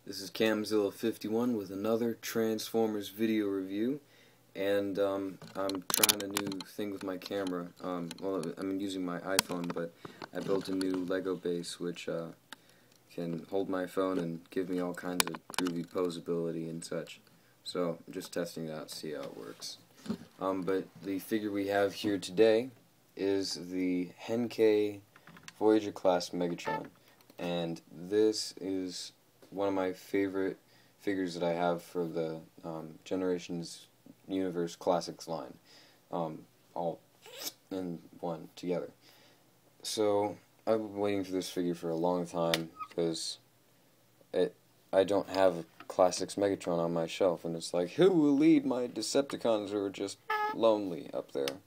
This is Camzilla51 with another Transformers video review, and I'm trying a new thing with my camera. Well, I'm using my iPhone, but I built a new Lego base which can hold my phone and give me all kinds of groovy posability and such. So I'm just testing it out to see how it works. But the figure we have here today is the Henkei Voyager class Megatron, and this is one of my favorite figures that I have for the Generations Universe Classics line, all in one together. So I've been waiting for this figure for a long time because I don't have a Classics Megatron on my shelf, and it's like, who will lead my Decepticons who are just lonely up there?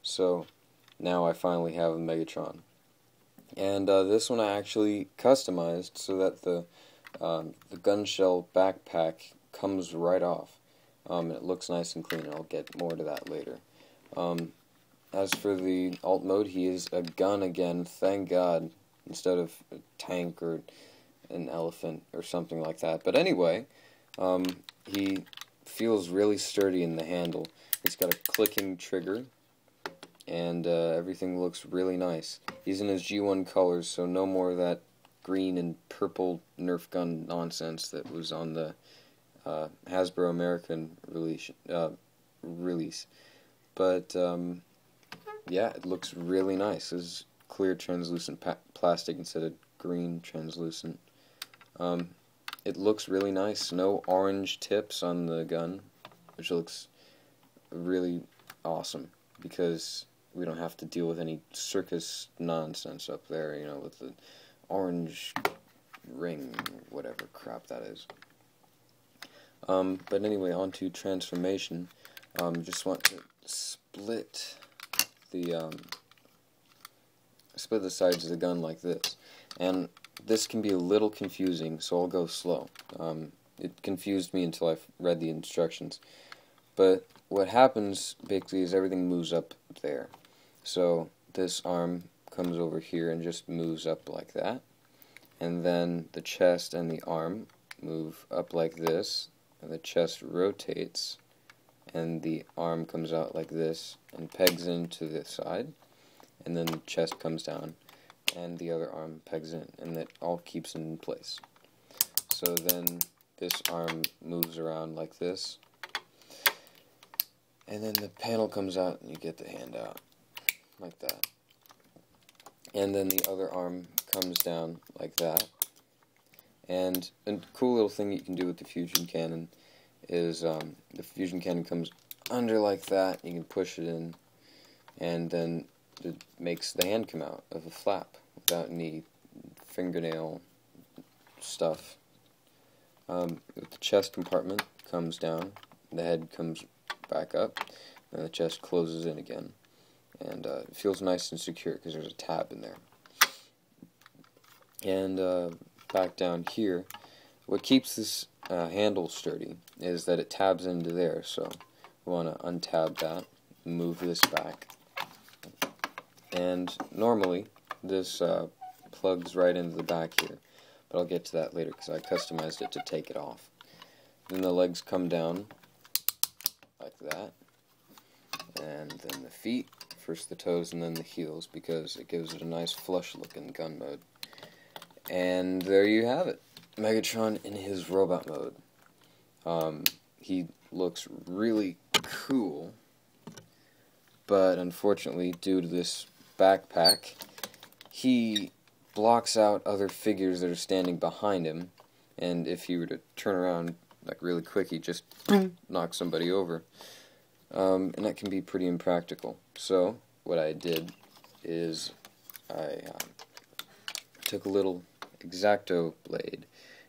So now I finally have a Megatron, and this one I actually customized so that the gun shell backpack comes right off. It looks nice and clean, and I'll get more to that later. As for the alt mode, he is a gun again, thank God, instead of a tank or an elephant or something like that. But anyway, he feels really sturdy in the handle. He's got a clicking trigger, and everything looks really nice. He's in his G1 colors, so no more of that green and purple Nerf gun nonsense that was on the Hasbro American release. But yeah, it looks really nice. This is clear translucent plastic instead of green translucent. It looks really nice. No orange tips on the gun, which looks really awesome because we don't have to deal with any circus nonsense up there, you know, with the orange ring, whatever crap that is. But anyway, on to transformation. Just want to split the sides of the gun like this, and this can be a little confusing, so I'll go slow. It confused me until I read the instructions. But what happens basically is everything moves up there. So this arm comes over here and just moves up like that, and then the chest and the arm move up like this, and the chest rotates, and the arm comes out like this and pegs into the side, and then the chest comes down and the other arm pegs in, and that all keeps it in place. So then this arm moves around like this, and then the panel comes out and you get the hand out like that. And then the other arm comes down like that. And a cool little thing you can do with the fusion cannon is the fusion cannon comes under like that. You can push it in, and then it makes the hand come out of a flap without any fingernail stuff. The chest compartment comes down, the head comes back up, and the chest closes in again. And it feels nice and secure because there's a tab in there. And back down here, what keeps this handle sturdy is that it tabs into there, so we want to untab that, move this back, and normally this plugs right into the back here, but I'll get to that later because I customized it to take it off. Then the legs come down like that, and then the feet, first the toes and then the heels, because it gives it a nice flush look in gun mode. And there you have it, Megatron in his robot mode. He looks really cool, but unfortunately, due to this backpack, he blocks out other figures that are standing behind him, and if he were to turn around like really quick, he'd just knock somebody over. And that can be pretty impractical. So what I did is I took a little X-Acto blade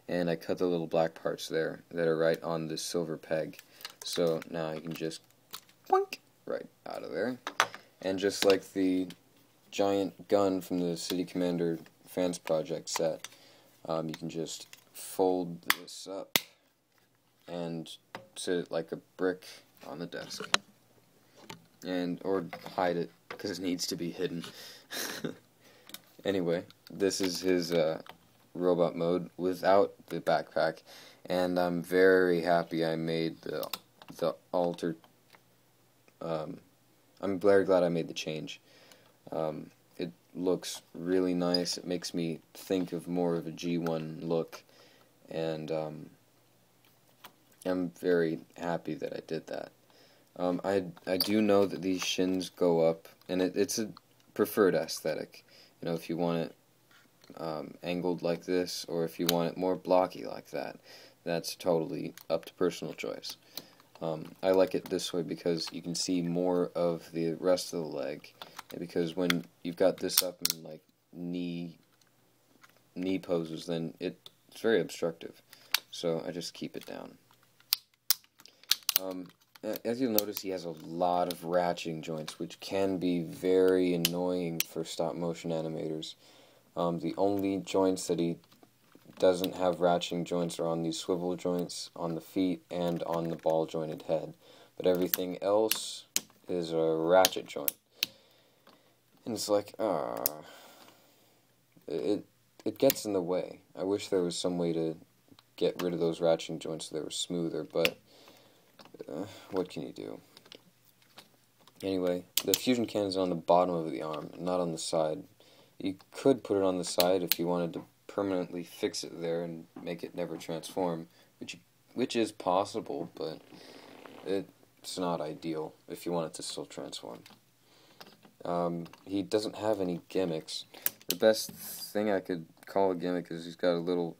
and I cut the little black parts there that are right on this silver peg. So now you can just boink right out of there. And just like the giant gun from the City Commander Fans Project set, you can just fold this up and sit it like a brick on the desk, and or hide it because it needs to be hidden. Anyway, this is his robot mode without the backpack, and I'm very happy I made the alter. I'm very glad I made the change. It looks really nice. It makes me think of more of a G1 look, and I'm very happy that I did that. I do know that these shins go up, and it's a preferred aesthetic. You know, if you want it angled like this, or if you want it more blocky like that, that's totally up to personal choice. I like it this way because you can see more of the rest of the leg, and because when you've got this up in like knee poses, then it's very obstructive. So I just keep it down. As you'll notice, he has a lot of ratcheting joints, which can be very annoying for stop motion animators. The only joints that he doesn't have ratcheting joints are on these swivel joints, on the feet, and on the ball jointed head. But everything else is a ratchet joint. And it's like, it gets in the way. I wish there was some way to get rid of those ratcheting joints so they were smoother, but what can you do? Anyway, the fusion cannon is on the bottom of the arm, not on the side. You could put it on the side if you wanted to permanently fix it there and make it never transform, which is possible, but it's not ideal if you want it to still transform. He doesn't have any gimmicks. The best thing I could call a gimmick is he's got a little,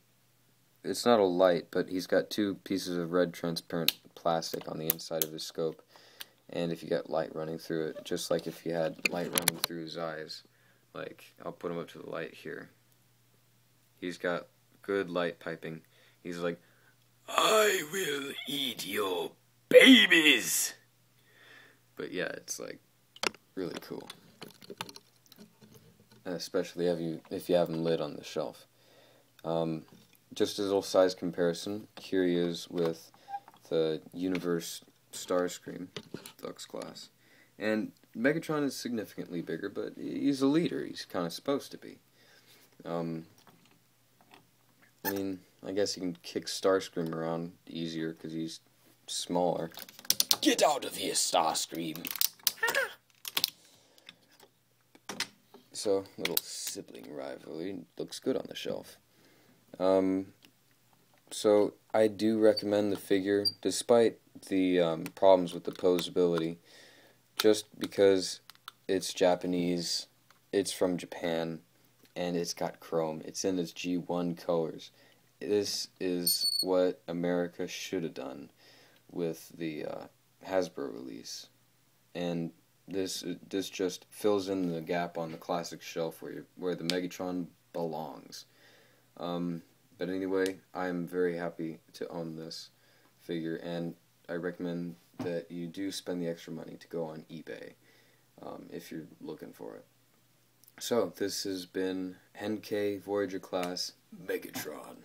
it's not a light, but he's got two pieces of red transparent plastic on the inside of his scope, and if you got light running through it, just like if you had light running through his eyes, like, I'll put him up to the light here. He's got good light piping. He's like, I will eat your babies! But yeah, it's like really cool. Especially if you have him lit on the shelf. Just as a little size comparison, here he is with the Universe Starscream Deluxe class. And Megatron is significantly bigger, but he's a leader. He's kind of supposed to be. I mean, I guess you can kick Starscream around easier because he's smaller. Get out of here, Starscream! So, little sibling rivalry. Looks good on the shelf. So, I do recommend the figure, despite the problems with the posability, just because it's Japanese, it's from Japan, and it's got chrome. It's in its G1 colors. This is what America should have done with the Hasbro release. And this just fills in the gap on the classic shelf where the Megatron belongs. But anyway, I'm very happy to own this figure, and I recommend that you do spend the extra money to go on eBay if you're looking for it. So, this has been Henkei Voyager Class Megatron.